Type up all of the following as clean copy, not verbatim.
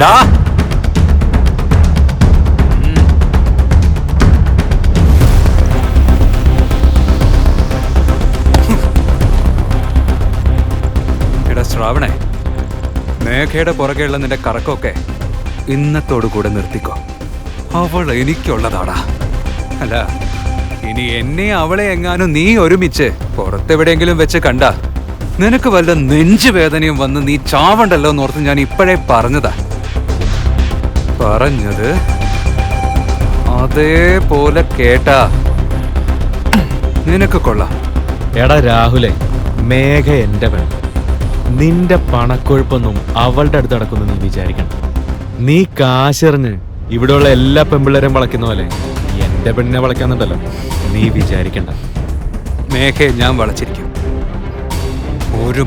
ഡാ എടാ ശ്രാവണേ, മേഘയുടെ പുറകെയുള്ള നിന്റെ കറക്കമൊക്കെ ഇന്നത്തോടു കൂടെ നിർത്തിക്കോ. അവൾ എനിക്കുള്ളതാടാ. അല്ല, ഇനി എന്നെ അവളെ എങ്ങാനും നീ ഒരുമിച്ച് പുറത്തെവിടെയെങ്കിലും വെച്ച് കണ്ട നിനക്ക് വല്ല നെഞ്ചുവേദനയും വന്ന് നീ ചാവണ്ടല്ലോ എന്നോർത്ത് ഞാൻ ഇപ്പോഴേ പറഞ്ഞതാ. പറഞ്ഞത് അതേപോലെ കേട്ടാ നിനക്ക് കൊള്ളാം. എടാ രാഹുലെ, മേഘ എന്റെ പെണ്ണ്. നിന്റെ പണക്കൊഴുപ്പൊന്നും അവളുടെ അടുത്ത് നടക്കുന്നു നീ വിചാരിക്കണം. നീ കാശെറിഞ്ഞ് ഇവിടെയുള്ള എല്ലാ പെമ്പിള്ളേരും വളയ്ക്കുന്ന പോലെ എന്റെ പെണ്ണിനെ വളയ്ക്കാന്നുണ്ടല്ലോ, നീ വിചാരിക്കണ്ട. മേഘയെ ഞാൻ വളച്ചിരിക്കും. ഒരു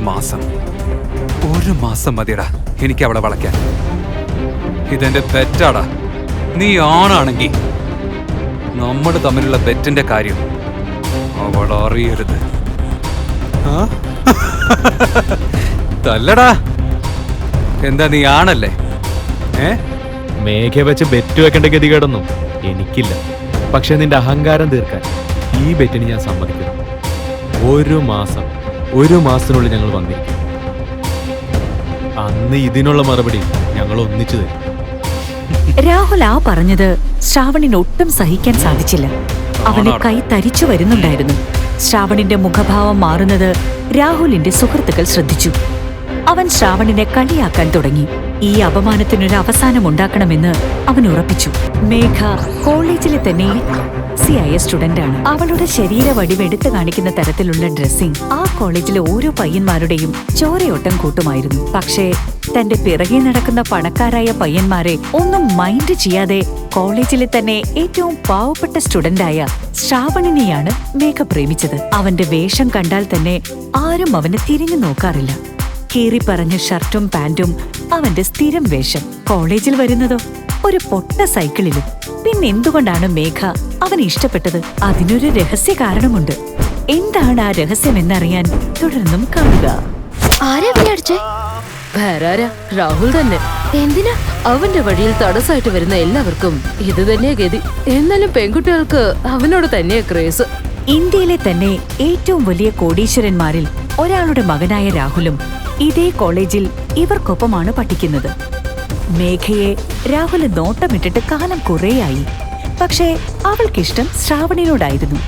മാസം മതിയടാ എനിക്ക് അവളെ വളയ്ക്കാൻ. ഇതെന്റെ ബെറ്റാടാ. നീ ആണാണെങ്കിൽ നമ്മൾ തമ്മിലുള്ള ബെറ്റിന്റെ കാര്യം അവൾ അറിയരുത്. തല്ലടാ. എന്താ നീ ആണല്ലേ? മേഘ വെച്ച് ബെറ്റ് വെക്കേണ്ട ഗതികേടൊന്നും എനിക്കില്ല. പക്ഷെ നിന്റെ അഹങ്കാരം തീർക്കാൻ ഈ ബെറ്റിന് ഞാൻ സമ്മതിക്കുന്നു. ഒരു മാസത്തിനുള്ളിൽ ഞങ്ങൾ വന്നിരിക്കും. അന്ന് ഇതിനുള്ള മറുപടി ഞങ്ങൾ ഒന്നിച്ചു തരും. രാഹുൽ ആ പറഞ്ഞത് ശ്രാവണിന് ഒട്ടും സഹിക്കാൻ സാധിച്ചില്ല. അവനെ കൈ തരിച്ചു വരുന്നുണ്ടായിരുന്നു. ശ്രാവണിന്റെ മുഖഭാവം മാറുന്നത് രാഹുലിന്റെ സുഹൃത്തുക്കൾ ശ്രദ്ധിച്ചു. അവൻ ശ്രാവണിനെ കളിയാക്കാൻ തുടങ്ങി. ഈ അപമാനത്തിനൊരു അവസാനം ഉണ്ടാക്കണമെന്ന് അവൻ ഉറപ്പിച്ചു. മേഘ കോളേജിലെ തന്നെ സിയായ സ്റ്റുഡന്റ് ആണ്. അവളുടെ ശരീര വടിവ് എടുത്തു കാണിക്കുന്ന തരത്തിലുള്ള ഡ്രസ്സിംഗ് ആ കോളേജിലെ ഓരോ പയ്യന്മാരുടെയും ചോരയോട്ടം കൂട്ടുമായിരുന്നു. പക്ഷേ തന്റെ പിറകെ നടക്കുന്ന പണക്കാരായ പയ്യന്മാരെ ഒന്നും മൈൻഡ് ചെയ്യാതെ കോളേജിലെ തന്നെ ഏറ്റവും പാവപ്പെട്ട സ്റ്റുഡന്റായ ശ്രാവണിനെയാണ് മേഘ പ്രേമിച്ചത്. അവന്റെ വേഷം കണ്ടാൽ തന്നെ ആരും അവനെ തിരിഞ്ഞു നോക്കാറില്ല. കീറിപ്പറഞ്ഞ ഷർട്ടും പാന്റും അവന്റെ സ്ഥിരം വേഷം. കോളേജിൽ വരുന്നതോ ഒരു പൊട്ട സൈക്കിളിലും. പിന്നെന്തുകൊണ്ടാണ് മേഘ അവനെ ഇഷ്ടപ്പെട്ടത്? അതിനൊരു രഹസ്യ കാരണമുണ്ട്. എന്താണ് ആ രഹസ്യമെന്നറിയാൻ തുടർന്നും കാണുക. ആരാ വിളിച്ചേ? വേറാരാ? രാഹുൽ തന്നെ. എന്തിനാ? അവന്റെ വഴിയിൽ തടസ്സമായിട്ട് വരുന്ന എല്ലാവർക്കും ഇത് തന്നെയാ ഗതി. എന്നാലും പെൺകുട്ടികൾക്ക് അവനോട് തന്നെയാ ക്രേസ്. ഇന്ത്യയിലെ തന്നെ ഏറ്റവും വലിയ കോടീശ്വരന്മാരിൽ ഒരാളുടെ മകനായ രാഹുലും ഇതേ കോളേജിൽ ഇവർക്കൊപ്പമാണ് പഠിക്കുന്നത്. മേഘയെ രാഹുൽ നോട്ടമിട്ടിട്ട് കാലം കുറേയായി. പക്ഷേ അവൾക്കിഷ്ടം ശ്രാവണിനോടായിരുന്നു.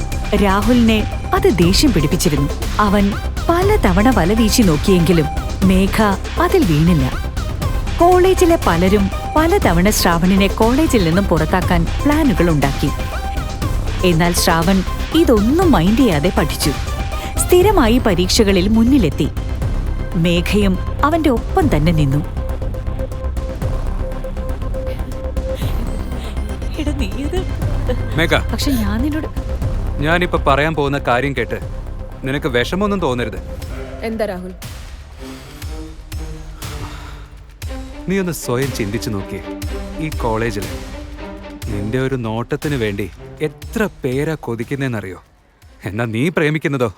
രാഹുലിനെ അത് ദേഷ്യം പിടിപ്പിച്ചിരുന്നു. അവൻ പലതവണ വല വീശി നോക്കിയെങ്കിലും മേഘ അതിൽ വീണില്ല. കോളേജിലെ പലരും പലതവണ ശ്രാവണിനെ കോളേജിൽ നിന്നും പുറത്താക്കാൻ പ്ലാനുകൾ ഉണ്ടാക്കി. എന്നാൽ ശ്രാവൺ ഇതൊന്നും മൈൻഡ് ചെയ്യാതെ പഠിച്ചു. സ്ഥിരമായി പരീക്ഷകളിൽ മുന്നിലെത്തി. മേഘയും അവന്റെ ഒപ്പം തന്നെ നിന്നു. മേഘ, പക്ഷെ ഞാനിപ്പോ പറയാൻ പോകുന്ന കാര്യം കേട്ട് നിനക്ക് വിഷമൊന്നും തോന്നരുത്. എന്താ രാഹുൽ? നീ ഒന്ന് സ്വയം ചിന്തിച്ചു നോക്കിയേ. ഈ കോളേജിൽ നിന്റെ ഒരു നോട്ടത്തിന് വേണ്ടി എത്ര പേരാ കൊതിക്കുന്നറിയോ? എന്നാ നീ പ്രേമിക്കുന്നതോ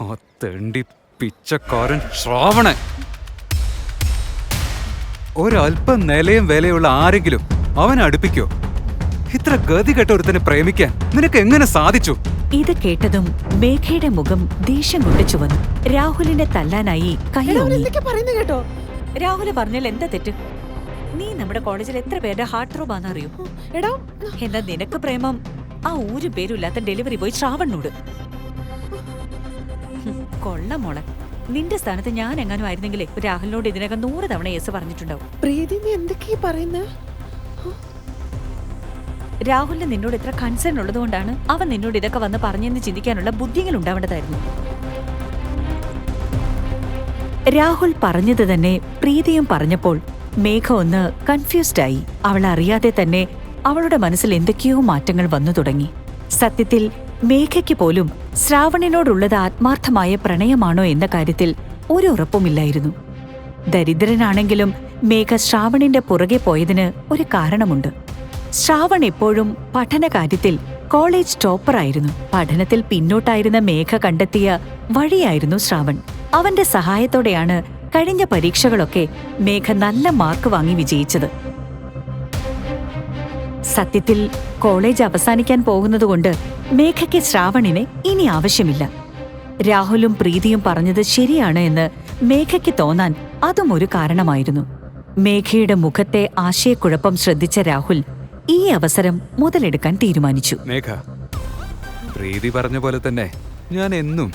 ആ തെണ്ടി പിച്ചക്കാരൻ ശ്രാവണൻ. ഒരല്പം നിലയും വിലയുള്ള ആരെങ്കിലും അവനെ അടുപ്പിക്കോ? ഇത്ര ഗതി കെട്ട ഒരുത്തനെ പ്രേമിക്കാൻ നിനക്ക് എങ്ങനെ സാധിച്ചു? ഇത് കേട്ടതും മേഘയുടെ മുഖം ദേഷ്യം കൊണ്ട് ചുവന്നു. രാഹുലിനെ തല്ലാനായി കേട്ടോ? രാഹുല് പറഞ്ഞാൽ എന്താ തെറ്റ്? നീ നമ്മുടെ കോളേജിൽ എത്ര പേരുടെ ഹാർട്ട് ത്രോബാന്നറിയോ? എടാ, എന്നാ നിനക്ക് പ്രേമം ആ ഒരു പേരുമില്ലാത്ത ഡെലിവറി ബോയ് ശ്രാവണിനോട്. കൊള്ള മോളെ, നിന്റെ സ്ഥാനത്ത് ഞാൻ എങ്ങാനും ആയിരുന്നെങ്കിലേ രാഹുലിനോട് ഇതിനകം 100 തവണ യെസ് പറഞ്ഞിട്ടുണ്ടാവും. പ്രീതി, നീ എന്തൊക്കെയാ പറയുന്നത്? രാഹുലിന് നിന്നോട് ഇത്ര കൺസേൺ ഉള്ളതുകൊണ്ടാണ് അവൻ നിന്നോട് ഇതൊക്കെ വന്ന് പറഞ്ഞെന്ന് ചിന്തിക്കാനുള്ള ബുദ്ധികൾ ഉണ്ടാവേണ്ടതായിരുന്നു. രാഹുൽ പറഞ്ഞത് തന്നെ പ്രീതിയും പറഞ്ഞപ്പോൾ മേഘ ഒന്ന് കൺഫ്യൂസ്ഡ് ആയി. അവൾ അറിയാതെ തന്നെ അവളുടെ മനസ്സിൽ എന്തൊക്കെയോ മാറ്റങ്ങൾ വന്നു തുടങ്ങി. സത്യത്തിൽ മേഘയ്ക്ക് പോലും ശ്രാവണിനോടുള്ളത് ആത്മാർത്ഥമായ പ്രണയമാണോ എന്ന കാര്യത്തിൽ ഒരു ഉറപ്പുമില്ലായിരുന്നു. ദരിദ്രനാണെങ്കിലും മേഘ ശ്രാവണിന്റെ പുറകെ പോയതിന് ഒരു കാരണമുണ്ട്. ശ്രാവൺ എപ്പോഴും പഠനകാര്യത്തിൽ കോളേജ് ടോപ്പറായിരുന്നു. പഠനത്തിൽ പിന്നോട്ടായിരുന്ന മേഘ കണ്ടെത്തിയ വഴിയായിരുന്നു ശ്രാവൺ. അവന്റെ സഹായത്തോടെയാണ് കഴിഞ്ഞ പരീക്ഷകളൊക്കെ മേഘ നല്ല മാർക്ക് വാങ്ങി വിജയിച്ചത്. സത്യത്തിൽ കോളേജ് അവസാനിക്കാൻ പോകുന്നതുകൊണ്ട് മേഘയ്ക്ക് ശ്രാവണിനെ ഇനി ആവശ്യമില്ല. രാഹുലും പ്രീതിയും പറഞ്ഞത് ശരിയാണ് എന്ന് മേഘയ്ക്ക് തോന്നാൻ അതും ഒരു കാരണമായിരുന്നു. മേഘയുടെ മുഖത്തെ ആശയക്കുഴപ്പം ശ്രദ്ധിച്ച രാഹുൽ ഈ അവസരം മുതലെടുക്കാൻ തീരുമാനിച്ചു. മേഘ, പ്രീതി പറഞ്ഞ പോലെ തന്നെ ഞാൻ എന്നും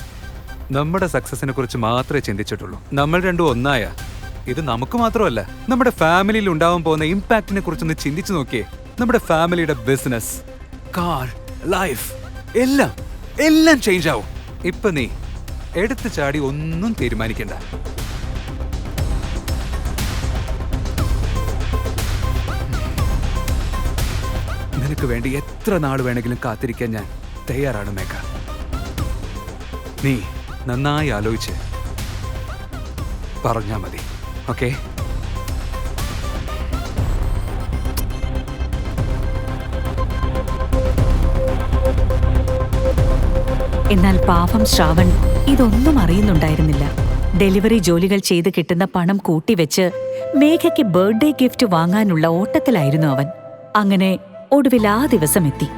നമ്മുടെ സക്സസിനെ കുറിച്ച് മാത്രമേ ചിന്തിച്ചിട്ടുള്ളൂ. നമ്മൾ രണ്ടും ഒന്നായ ഇത് നമുക്ക് മാത്രമല്ല, നമ്മുടെ ഫാമിലിയിൽ ഉണ്ടാവാൻ പോകുന്ന ഇമ്പാക്റ്റിനെ കുറിച്ചൊന്ന് ചിന്തിച്ചു നോക്കിയേ. നമ്മുടെ ഫാമിലിയുടെ ബിസിനസ്, കാർ, ലൈഫ് എല്ലാം എല്ലാം ചേഞ്ച് ആവും. ഇപ്പൊ നീ എടുത്തു ചാടി ഒന്നും തീരുമാനിക്കണ്ട. നിനക്ക് വേണ്ടി എത്ര നാൾ വേണമെങ്കിലും കാത്തിരിക്കാൻ ഞാൻ തയ്യാറാണ് മേഘ. നീ നന്നായി ആലോചിച്ച് പറഞ്ഞാ മതി. ഓക്കേ? എന്നാൽ പാവം ശ്രാവൺ ഇതൊന്നും അറിയുന്നുണ്ടായിരുന്നില്ല. ഡെലിവറി ജോലികൾ ചെയ്ത് കിട്ടുന്ന പണം കൂട്ടിവെച്ച് മേഘയ്ക്ക് ബർത്ത്ഡേ ഗിഫ്റ്റ് വാങ്ങാനുള്ള ഓട്ടത്തിലായിരുന്നു അവൻ. അങ്ങനെ ഒടുവിൽ ആ ദിവസം എത്തി.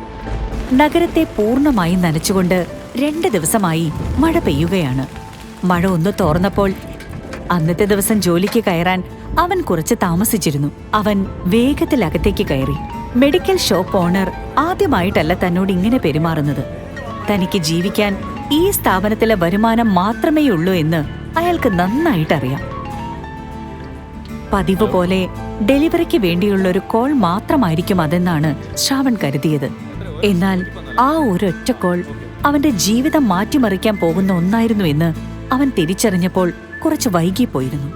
നഗരത്തെ പൂർണ്ണമായി നനച്ചുകൊണ്ട് 2 ദിവസമായി മഴ പെയ്യുകയാണ്. മഴ ഒന്ന് തോർന്നപ്പോൾ അന്നത്തെ ദിവസം ജോലിക്ക് കയറാൻ അവൻ കുറച്ച് താമസിച്ചിരുന്നു. അവൻ വേഗത്തിൽ അകത്തേക്ക് കയറി. മെഡിക്കൽ ഷോപ്പ് ഓണർ ആദ്യമായിട്ടല്ല തന്നോട് ഇങ്ങനെ പെരുമാറുന്നത്. തനിക്ക് ജീവിക്കാൻ ഈ സ്ഥാപനത്തിലെ വരുമാനം മാത്രമേയുള്ളൂ എന്ന് അയാൾക്ക് നന്നായിട്ടറിയാം. പതിവ് പോലെ ഡെലിവറിക്ക് വേണ്ടിയുള്ള ഒരു കോൾ മാത്രമായിരിക്കും അതെന്നാണ് ശ്രാവൺ കരുതിയത്. എന്നാൽ ആ ഒരൊറ്റ കോൾ അവന്റെ ജീവിതം മാറ്റിമറിക്കാൻ പോകുന്ന ഒന്നായിരുന്നു എന്ന് അവൻ തിരിച്ചറിഞ്ഞപ്പോൾ കുറച്ച് വൈകിപ്പോയിരുന്നു.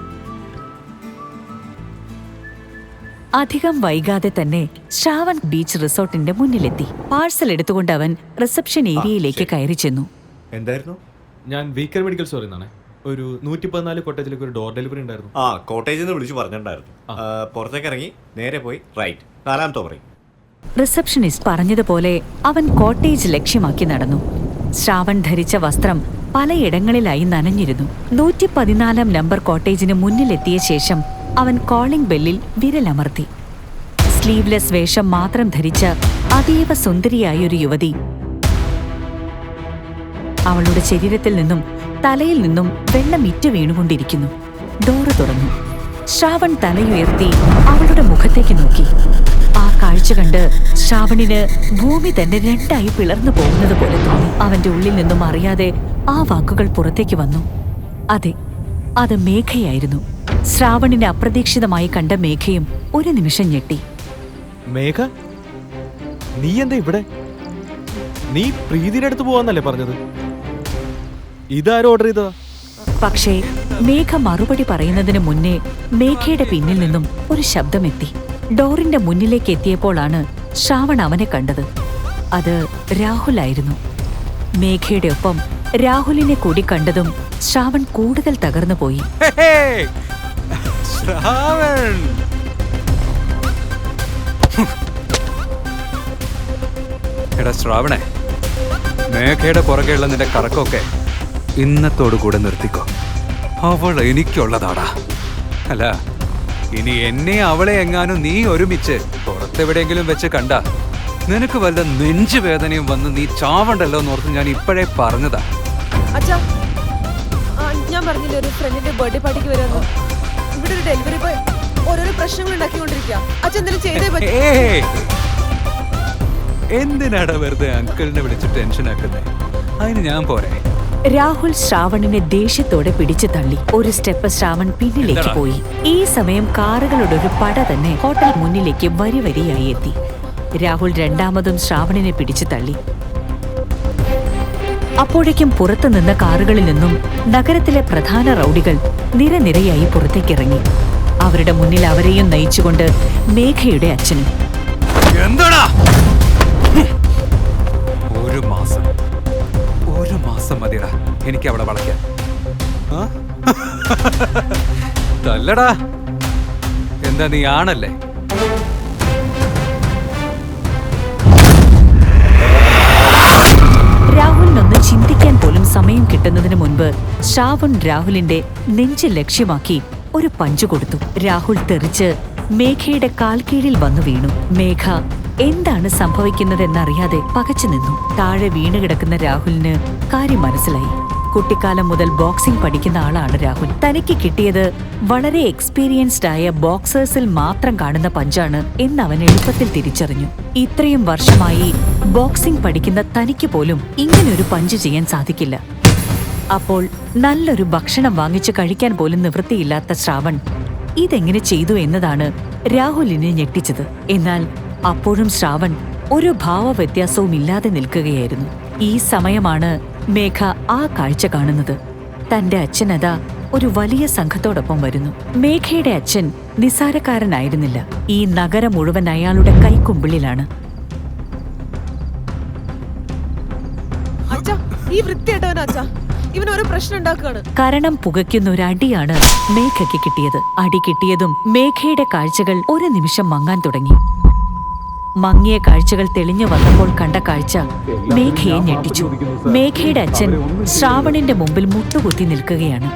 അധികം വൈകാതെ തന്നെ ശ്രാവൺ ബീച്ച് റിസോർട്ടിന്റെ മുന്നിലെത്തി. പാഴ്സൽ എടുത്തുകൊണ്ട് അവൻ റിസപ്ഷൻ ഏരിയയിലേക്ക് കയറി ചെന്നു. എന്തായിരുന്നു? ഞാൻ വീക്കർ മെഡിക്കൽ സ്റ്റോറിൽ നിന്നാണ്. ഒരു 114 കോട്ടേജിലേക്ക് ഒരു ഡോർ ഡെലിവറി ഉണ്ടായിരുന്നു. കോട്ടേജിൽ നിന്ന് വിളിച്ചു പറഞ്ഞിട്ടുണ്ടായിരുന്നു. പുറത്തേക്ക് ഇറങ്ങി നേരെ പോയി റൈറ്റ്, 4ാമത്തെ പറയും. റിസപ്ഷനിസ്റ്റ് പറഞ്ഞതുപോലെ അവൻ കോട്ടേജ് ലക്ഷ്യമാക്കി നടന്നു. ശ്രാവൺ ധരിച്ച വസ്ത്രം പലയിടങ്ങളിലായി നനഞ്ഞിരുന്നു. 114 നമ്പർ കോട്ടേജിന് മുന്നിലെത്തിയ ശേഷം അവൻ കോളിംഗ് ബെല്ലിൽ വിരലമർത്തി. സ്ലീവ്ലെസ് വേഷം മാത്രം ധരിച്ച അതീവ സുന്ദരിയായ ഒരു യുവതി. അവളുടെ ശരീരത്തിൽ നിന്നും തലയിൽ നിന്നും വെള്ളം ഇറ്റു വീണുകൊണ്ടിരിക്കുന്നു. ഡോറ് തുറന്നു. ശ്രാവൺ തലയുയർത്തി അവളുടെ മുഖത്തേക്ക് നോക്കി. ആ കാഴ്ച കണ്ട് ശ്രാവണിന് ഭൂമി തന്നെ 2ആയി പിളർന്നു പോകുന്നത് പോലെ തോന്നി. അവന്റെ ഉള്ളിൽ നിന്നും അറിയാതെ ആ വാക്കുകൾ പുറത്തേക്ക് വന്നു. അതെ, അത് മേഘയായിരുന്നു. ശ്രാവണിനെ അപ്രതീക്ഷിതമായി കണ്ട മേഘയും ഒരു നിമിഷം ഞെട്ടി. മേഘ, നീ എന്താ ഇവിടെ? നീ പ്രീതിയുടെ അടുത്ത് പോവാന്നല്ലേ പറഞ്ഞത്? ഇതാരും ഓർഡർ ചെയ്തതാ? പക്ഷേ മേഘ മറുപടി പറയുന്നതിന് മുന്നേ മേഘയുടെ പിന്നിൽ നിന്നും ഒരു ശബ്ദമെത്തി. ഡോറിന്റെ മുന്നിലേക്ക് എത്തിയപ്പോഴാണ് ശ്രാവൺ അവനെ കണ്ടത്. അത് രാഹുലായിരുന്നു. മേഘയുടെ ഒപ്പം രാഹുലിനെ കൂടി കണ്ടതും ശ്രാവൺ കൂടുതൽ തകർന്നു പോയി. ശ്രാവൺ, എടാ ശ്രാവണേ, മേഘയുടെ പുറകെയുള്ള നിന്റെ കറക്കമൊക്കെ ഇന്നത്തോടുകൂടെ നിർത്തിക്കോ. അവൾ എനിക്കുള്ളതാടാ. അല്ല, ഇനി എന്നെ അവളെ എങ്ങാനും നീ ഒരുമിച്ച് പുറത്തെവിടെയെങ്കിലും വെച്ച് കണ്ട നിനക്ക് വല്ല നെഞ്ചുവേദനയും വന്ന് നീ ചാവണ്ടല്ലോ എന്നോർത്ത് ഞാൻ ഇപ്പോഴേ പറഞ്ഞതാ. അച്ഛാ, ഞാൻ പറഞ്ഞില്ലേ ഒരു ഫ്രണ്ടിന്റെ ബർത്ത്ഡേ പാർട്ടിക്ക് വരുമെന്ന്. ഇവിടെ ഒരു ഡെലിവറി ബോയ് ഓരോരോ പ്രശ്നങ്ങൾ ഉണ്ടാക്കിക്കൊണ്ടിരിക്കുക. അച്ഛൻ എന്തെങ്കിലും ചെയ്തേ പറ്റൂ. എന്തിനാടാ വെറുതെ അങ്കിളിനെ വിളിച്ച് ടെൻഷൻ ആക്കുന്നേ? അതിന് ഞാൻ പോരെ. രാഹുൽ ശ്രാവണിനെ ദേഷ്യത്തോടെ പിടിച്ചു തള്ളി. ഒരു സ്റ്റെപ്പ് ശ്രാവൺ പിന്നിലേക്ക് പോയി. ഈ സമയം കാറുകളുടെ ഒരു പട തന്നെ ഹോട്ടൽ മുന്നിലേക്ക് വരിവരിയായി എത്തി. രാഹുൽ രണ്ടാമതും ശ്രാവണിനെ പിടിച്ചു തള്ളി. അപ്പോഴേക്കും പുറത്തു നിന്ന കാറുകളിൽ നിന്നും നഗരത്തിലെ പ്രധാന റൌഡികൾ നിരനിരയായി പുറത്തേക്കിറങ്ങി. അവരുടെ മുന്നിൽ അവരെയും നയിച്ചുകൊണ്ട് മേഘയുടെ അച്ഛനും. എന്താടാ? ഒരു മാസം മതിടാ എനിക്ക് അവളെ വളയ്ക്കാൻ. തല്ലടാ, എന്താ നീ ആണല്ലേ? രാഹുലിനൊന്നും ചിന്തിക്കാൻ പോലും സമയം കിട്ടുന്നതിന് മുൻപ് ശ്രാവൺ രാഹുലിന്റെ നെഞ്ച് ലക്ഷ്യമാക്കി ഒരു പഞ്ച് കൊടുത്തു. രാഹുൽ തെറിച്ച് മേഘയുടെ കാൽക്കീഴിൽ വന്നു വീണു. മേഘ എന്താണ് സംഭവിക്കുന്നതെന്നറിയാതെ പകച്ചു നിന്നു. താഴെ വീണുകിടക്കുന്ന രാഹുലിന് കാര്യം മനസ്സിലായി. കുട്ടിക്കാലം മുതൽ ബോക്സിംഗ് പഠിക്കുന്ന ആളാണ് രാഹുൽ. തനിക്ക് കിട്ടിയത് വളരെ എക്സ്പീരിയൻസ്ഡ് ആയ ബോക്സേഴ്സിൽ മാത്രം കാണുന്ന പഞ്ചാണ് എന്നവൻ എളുപ്പത്തിൽ തിരിച്ചറിഞ്ഞു. ഇത്രയും വർഷമായി ബോക്സിംഗ് പഠിക്കുന്ന തനിക്ക് പോലും ഇങ്ങനൊരു പഞ്ച് ചെയ്യാൻ സാധിക്കില്ല. അപ്പോൾ നല്ലൊരു ഭക്ഷണം വാങ്ങിച്ചു കഴിക്കാൻ പോലും നിവൃത്തിയില്ലാത്ത ശ്രാവൺ ഇതെങ്ങനെ ചെയ്തു എന്നതാണ് രാഹുലിനെ ഞെട്ടിച്ചത്. എന്നാൽ അപ്പോഴും ശ്രാവൺ ഒരു ഭാവവ്യത്യാസവും ഇല്ലാതെ നിൽക്കുകയായിരുന്നു. ഈ സമയമാണ് മേഘ ആ കാഴ്ച കാണുന്നത്. തന്റെ അച്ഛനതാ ഒരു വലിയ സംഘത്തോടൊപ്പം വരുന്നു. മേഘയുടെ അച്ഛൻ നിസാരക്കാരനായിരുന്നില്ല. ഈ നഗരം മുഴുവൻ അയാളുടെ കൈക്കുമ്പിളിലാണ്. അച്ഛാ, ഈ വൃത്തിയായിട്ടവനാ അച്ഛാ, ഇവനൊരു പ്രശ്നം ഉണ്ടാക്കുകയാണ്. കരണം പുകയ്ക്കുന്ന ഒരു അടിയാണ് മേഘയ്ക്ക് കിട്ടിയത്. അടി കിട്ടിയതും മേഘയുടെ കാഴ്ചകൾ ഒരു നിമിഷം മങ്ങാൻ തുടങ്ങി. മങ്ങിയ കാഴ്ചകൾ തെളിഞ്ഞു വന്നപ്പോൾ കണ്ട കാഴ്ച മേഘയെ ഞെട്ടിച്ചു. മേഘയുടെ അച്ഛൻ ശ്രാവണിന്റെ മുമ്പിൽ മുട്ടുകുത്തി നിൽക്കുകയാണ്.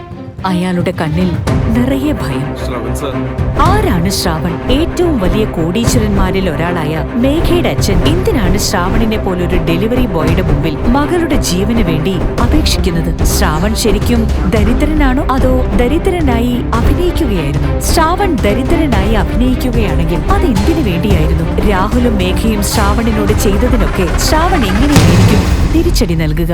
അയാളുടെ കണ്ണിൽ നിറയെ ഭയം. ആരാണ് ശ്രാവൺ? ഏറ്റവും വലിയ കോടീശ്വരന്മാരിൽ ഒരാളായ മേഘയുടെ അച്ഛൻ എന്തിനാണ് ശ്രാവണിനെ പോലൊരു ഡെലിവറി ബോയുടെ മുമ്പിൽ മകളുടെ ജീവന് വേണ്ടി അപേക്ഷിക്കുന്നത്? ശ്രാവൺ ശരിക്കും ദരിദ്രനാണോ അതോ ദരിദ്രനായി അഭിനയിക്കുകയായിരുന്നു? ശ്രാവൺ ദരിദ്രനായി അഭിനയിക്കുകയാണെങ്കിൽ അതെന്തിനു വേണ്ടിയായിരുന്നു? രാഹുലും മേഘയും ശ്രാവണിനോട് ചെയ്തതിനൊക്കെ ശ്രാവൺ എങ്ങനെയായിരിക്കും തിരിച്ചടി നൽകുക?